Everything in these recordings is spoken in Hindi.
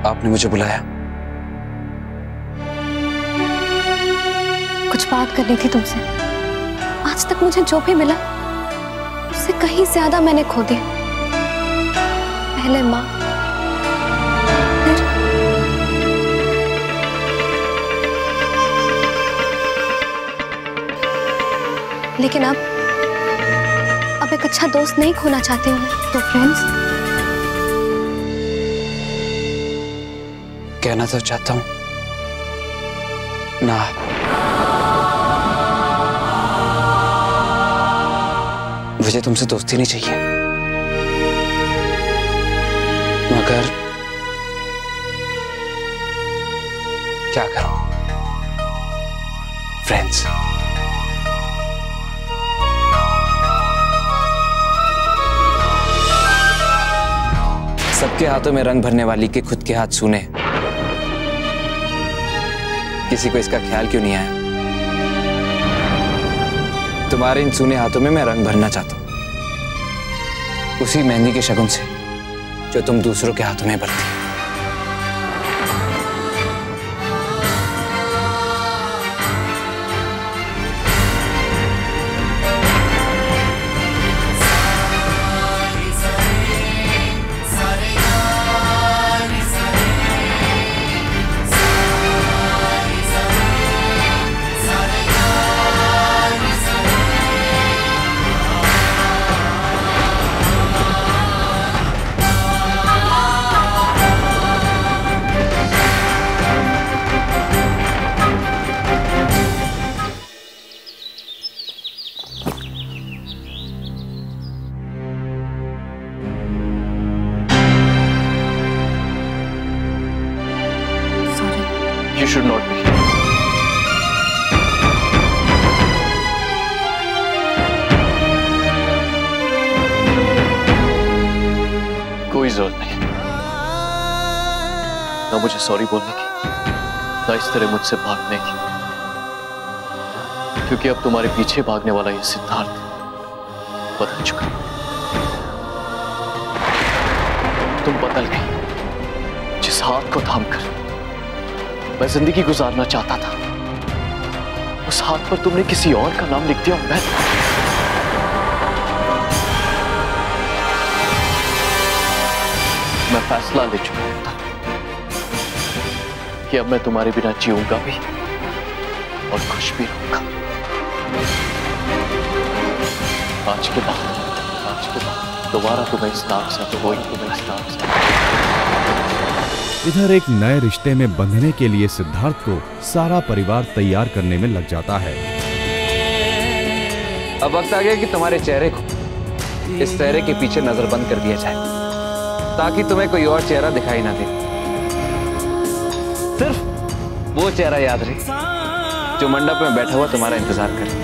आपने मुझे बुलाया? कुछ बात करनी थी तुमसे। आज तक मुझे जो भी मिला उससे कहीं ज्यादा मैंने खो दिया। पहले माँ, फिर लेकिन अब एक अच्छा दोस्त नहीं खोना चाहती हूँ मैं, तो फ्रेंड्स। कहना तो चाहता हूँ ना, मुझे तुमसे दोस्ती नहीं चाहिए, मगर क्या करूं? फ्रेंड्स। सबके हाथों में रंग भरने वाली के खुद के हाथ सूने। किसी को इसका ख्याल क्यों नहीं आया? तुम्हारे इन सूने हाथों में मैं रंग भरना चाहता हूं, उसी मेहंदी के शगुन से जो तुम दूसरों के हाथों में भरती। You should not be. कोई जरूरत नहीं, ना मुझे सॉरी बोलने की, ना इस तरह मुझसे भागने की, क्योंकि अब तुम्हारे पीछे भागने वाला ये सिद्धार्थ बदल चुका। तुम बदल गई। जिस हाथ को थामकर मैं जिंदगी गुजारना चाहता था, उस हाथ पर तुमने किसी और का नाम लिख दिया। मैं फैसला ले चुका था कि अब मैं तुम्हारे बिना जीऊंगा भी और खुश भी रहूंगा। आज के बाद दोबारा तुम्हें इस नाम से, तो वही तुम्हें इस नाम से। इधर एक नए रिश्ते में बंधने के लिए सिद्धार्थ को सारा परिवार तैयार करने में लग जाता है। अब वक्त आ गया कि तुम्हारे चेहरे को इस चेहरे के पीछे नजरबंद कर दिया जाए, ताकि तुम्हें कोई और चेहरा दिखाई ना दे। सिर्फ वो चेहरा याद रहे जो मंडप में बैठा हुआ तुम्हारा इंतजार करे।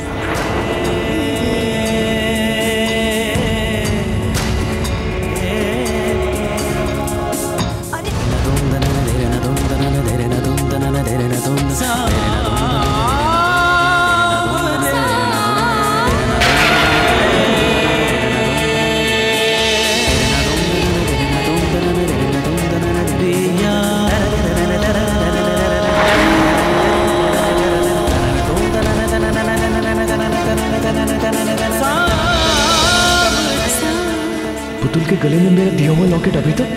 पुतुल के गले में मेरा दिया हुआ लॉकेट अभी तक,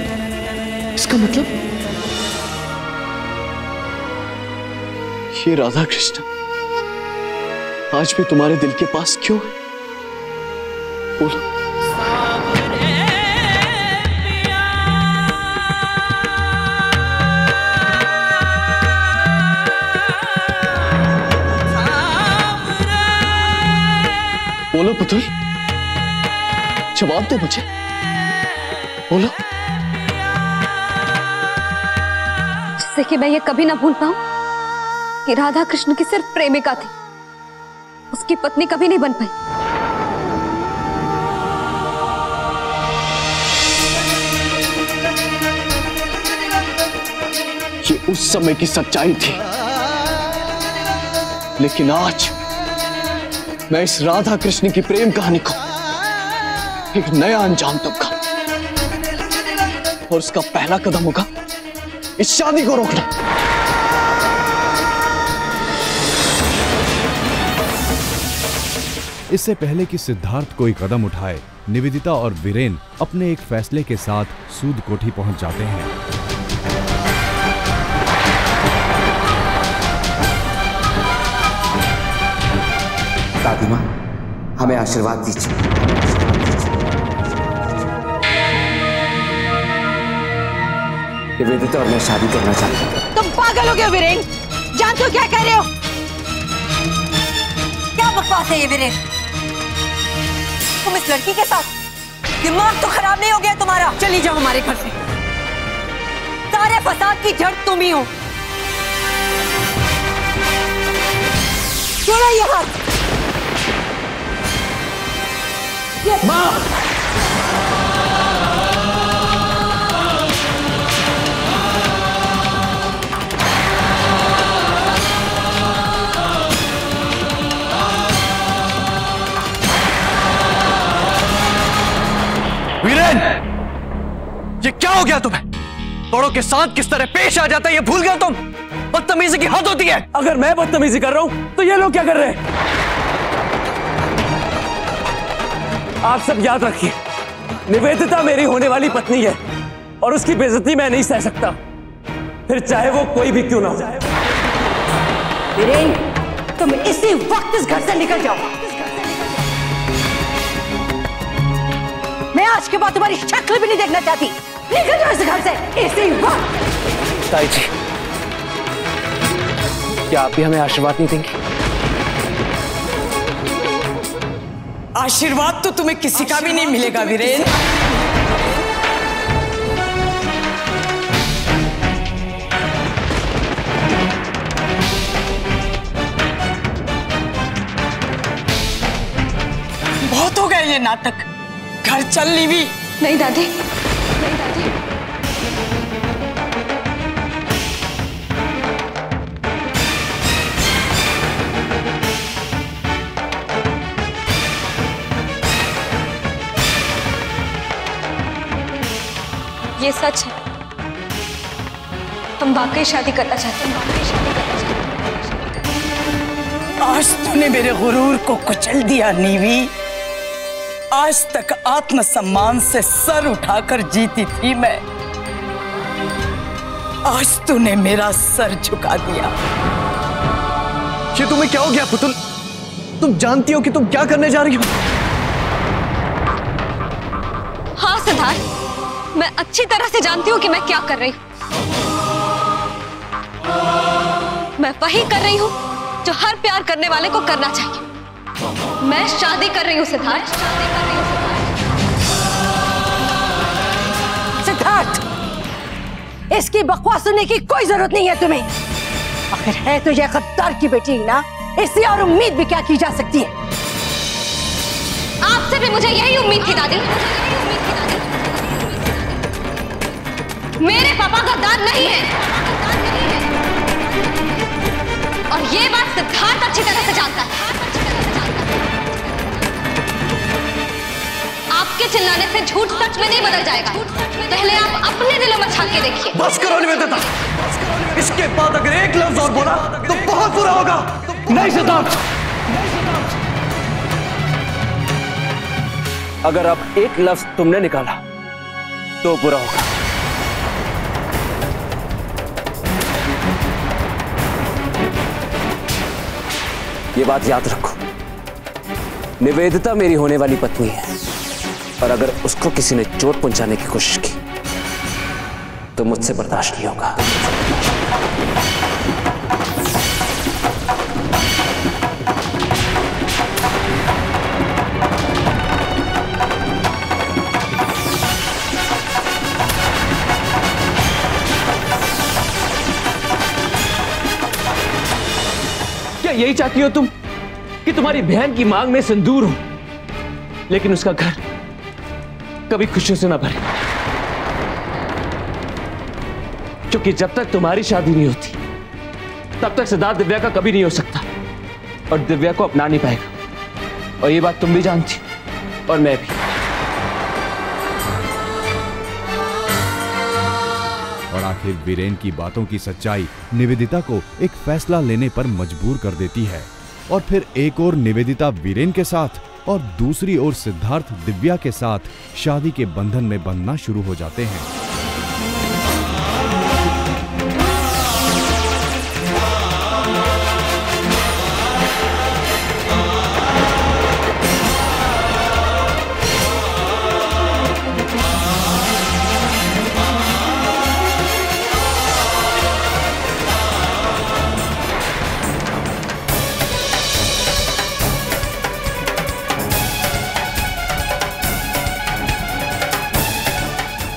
इसका मतलब ये राधा कृष्ण आज भी तुम्हारे दिल के पास क्यों है? बोलो। बोलो पुतुल, जवाब दो मुझे, बोलो। जिससे कि मैं ये कभी ना भूल पाऊं कि राधा कृष्ण की सिर्फ प्रेमिका थी, उसकी पत्नी कभी नहीं बन पाई। ये उस समय की सच्चाई थी, लेकिन आज मैं इस राधा कृष्ण की प्रेम कहानी को एक नया अंजाम दूंगा, और उसका पहला कदम होगा इस शादी को रोकना। इससे पहले कि सिद्धार्थ कोई कदम उठाए, निवेदिता और वीरेन अपने एक फैसले के साथ सूद कोठी पहुंच जाते हैं। दादी माँ, हमें आशीर्वाद दीजिए। निवेदिता और मैं शादी करना चाहता हूँ। तुम पागल हो गए वीरेन? जानते हो क्या कह रहे हो? क्या बकवास है ये वीरेन? तुम इस लड़की के साथ? दिमाग तो खराब नहीं हो गया तुम्हारा? चली जाओ हमारे घर से। सारे फसाद की जड़ तुम ही हो। छोड़ो ये हाथ। माँ! वीरेन! ये क्या हो गया तुम्हें? बड़ों के साथ किस तरह पेश आ जाता है ये भूल गए तुम? बदतमीजी की हद होती है। अगर मैं बदतमीजी कर रहा हूं तो ये लोग क्या कर रहे हैं? आप सब याद रखिए, निवेदिता मेरी होने वाली पत्नी है और उसकी बेइज्जती मैं नहीं सह सकता, फिर चाहे वो कोई भी क्यों ना हो। वीरेन, तुम इसी वक्त इस घर से निकल जाओ। मैं आज के बाद तुम्हारी शक्ल भी नहीं देखना चाहती। निकल जाओ इस घर से इसी वक्त। ताई जी, क्या आप भी हमें आशीर्वाद नहीं देंगे? आशीर्वाद तो तुम्हें किसी का भी नहीं मिलेगा वीरेन। बहुत हो गया ये नाटक, घर चल ली भी। नहीं दादी, नहीं दादी। ये सच है, हम वाकई शादी करना चाहते हैं, वाकई शादी करना चाहते हैं। आज तूने मेरे गुरूर को कुचल दिया नीवी। आज तक आत्मसम्मान से सर उठाकर जीती थी मैं, आज तूने मेरा सर झुका दिया। ये तुम्हें क्या हो गया पुतुल? तुम जानती हो कि तुम क्या करने जा रही हो? हाँ सिद्धार्थ, मैं अच्छी तरह से जानती हूँ कि मैं क्या कर रही हूँ। मैं वही कर रही हूँ जो हर प्यार करने वाले को करना चाहिए। मैं शादी कर रही हूँ सिद्धार्थ, शादी कर रही हूँ सिद्धार्थ, इसकी बकवास सुनने की कोई जरूरत नहीं है तुम्हें। अगर है तो यह गद्दार की बेटी ना, इससे और उम्मीद भी क्या की जा सकती है? आपसे भी मुझे यही उम्मीद थी दादी। मेरे पापा गद्दार नहीं है और ये बात सिद्धार्थ अच्छी तरह से जानता है। आपके चिल्लाने से झूठ सच में नहीं बदल जाएगा। पहले आप अपने दिलों में झांक के देखिए। बस करो निवेदिता, इसके बाद अगर एक लफ्ज और बोला तो बहुत बुरा होगा। नहीं सिद्धार्थ, अगर अब एक लफ्ज तुमने निकाला तो बुरा होगा। ये बात याद रखो, निवेदिता मेरी होने वाली पत्नी है और अगर उसको किसी ने चोट पहुंचाने की कोशिश की तो मुझसे बर्दाश्त नहीं होगा। क्या यही चाहती हो तुम कि तुम्हारी बहन की मांग में सिंदूर हो, लेकिन उसका घर कभी खुशियों से ना भरे? क्योंकि जब तक तुम्हारी शादी नहीं होती तब तक सिद्धार्थ दिव्या का कभी नहीं हो सकता और दिव्या को अपना नहीं पाएगा। और ये बात तुम भी जानती हो और मैं भी। और पर आखिर वीरेन की बातों की सच्चाई निवेदिता को एक फैसला लेने पर मजबूर कर देती है। और फिर एक ओर निवेदिता वीरेन के साथ और दूसरी ओर सिद्धार्थ दिव्या के साथ शादी के बंधन में बंधना शुरू हो जाते हैं।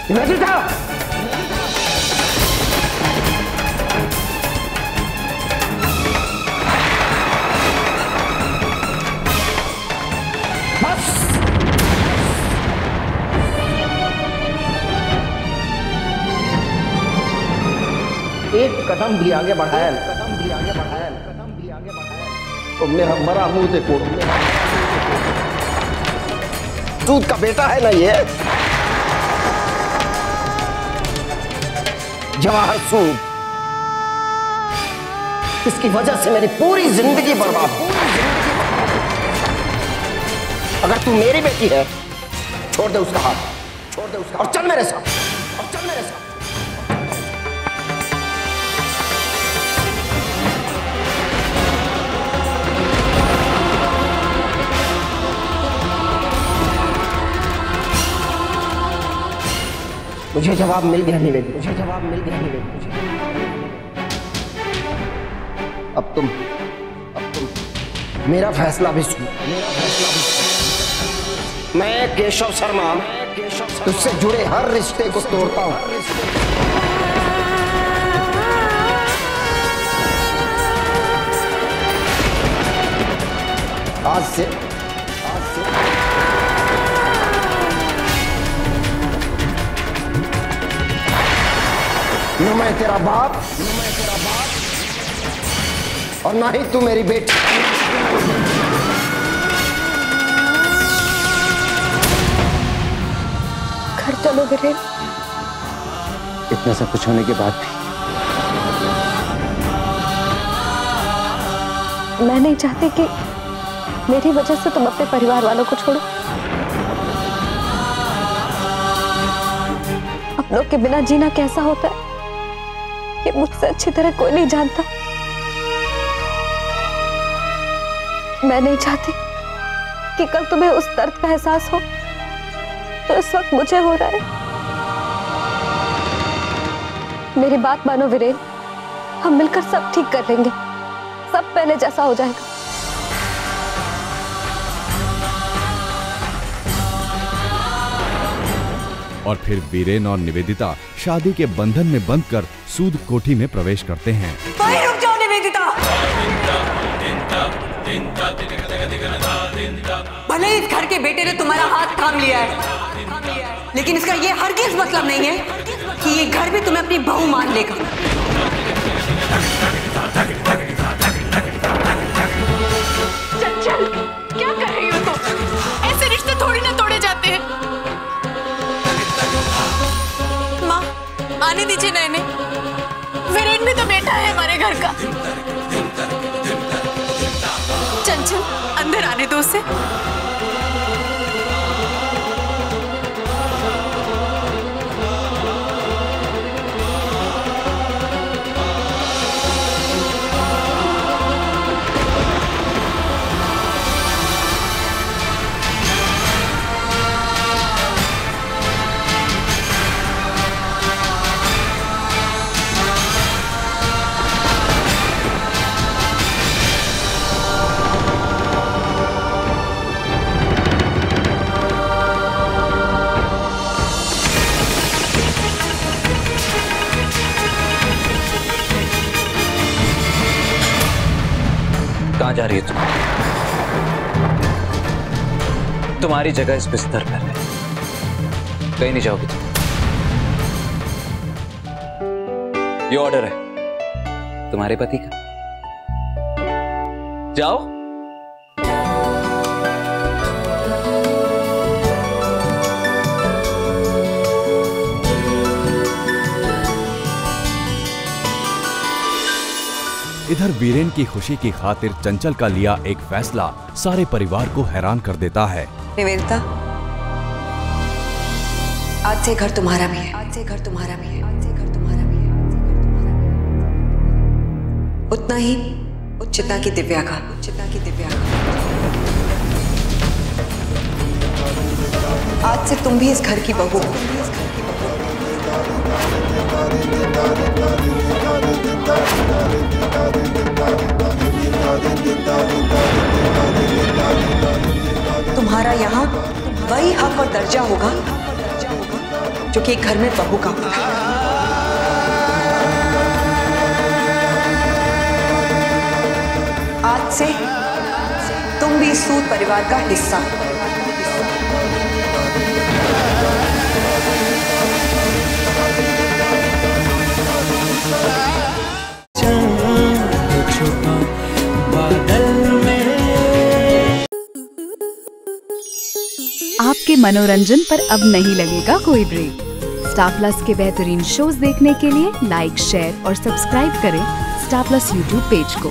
निवेदिता! बस! एक कदम भी आगे बढ़ाया, तो मेरा मरा मुंह देखो। दूध का बेटा है ना ये, जवाहर सूद। इसकी वजह से मेरी पूरी जिंदगी बर्बाद हो। अगर तू मेरी बेटी है, छोड़ दे उसका हाथ, छोड़ दे उसका, और चल मेरे साथ, और चल मेरे साथ। मुझे जवाब मिल गया निवेदिता, मुझे जवाब मिल गया निवेदिता। अब तुम मेरा फैसला भी सुनो, मेरा फैसला भी सुनो। मैं केशव शर्मा तुझसे जुड़े हर रिश्ते को तोड़ता हूं। आज से न मैं तेरा बाप, और ना ही तू मेरी बेटी। घर चलो वीरेन। इतना सब कुछ होने के बाद भी मैं नहीं चाहती कि मेरी वजह से तुम अपने परिवार वालों को छोड़ो। अपनों के बिना जीना कैसा होता है ये मुझसे अच्छी तरह कोई नहीं जानता। मैं नहीं चाहती कि कल तुम्हें उस दर्द का एहसास हो तो इस वक्त मुझे हो रहा है। मेरी बात मानो वीरेन, हम मिलकर सब ठीक कर लेंगे, सब पहले जैसा हो जाएगा। और फिर वीरेन और निवेदिता शादी के बंधन में बंधकर सूद कोठी में प्रवेश करते हैं। रुक जाओ निवेदिता। भले इस घर के बेटे ने तुम्हारा हाथ थाम लिया है, लेकिन इसका ये हरगिज़ मतलब नहीं है कि ये घर भी तुम्हें अपनी बहू मान लेगा। चंचल, क्या कर रही हो तुम? ऐसे रिश्ते थोड़ी ना तोड़े जाते हैं। माँ, आने दीजिए ना इन्हें। वीरेन भी तो बेटा है हमारे घर का। चंचल, अंदर आने दो उसे। कहाँ जा रही है तुम? तुम्हारी जगह इस बिस्तर पर है, कहीं नहीं जाओगी तुम। ये ऑर्डर है तुम्हारे पति का, जाओ। इधर वीरेन की खुशी की खातिर चंचल का लिया एक फैसला सारे परिवार को हैरान कर देता है। निवेदिता, आज से घर तुम्हारा भी है, आज से घर तुम्हारा भी है, आज से घर तुम्हारा भी है, आज से घर तुम्हारा भी है। उतना ही जितना की दिव्या का, जितना की दिव्या का। आज से तुम भी इस घर की बहू हो। तुम्हारा यहाँ वही हक और दर्जा होगा जो कि एक घर में बहू का होता है। आज से तुम भी सूद परिवार का हिस्सा हो। आपके मनोरंजन पर अब नहीं लगेगा कोई ब्रेक। स्टार प्लस के बेहतरीन शोज देखने के लिए लाइक, शेयर और सब्सक्राइब करें स्टार प्लस यूट्यूब पेज को।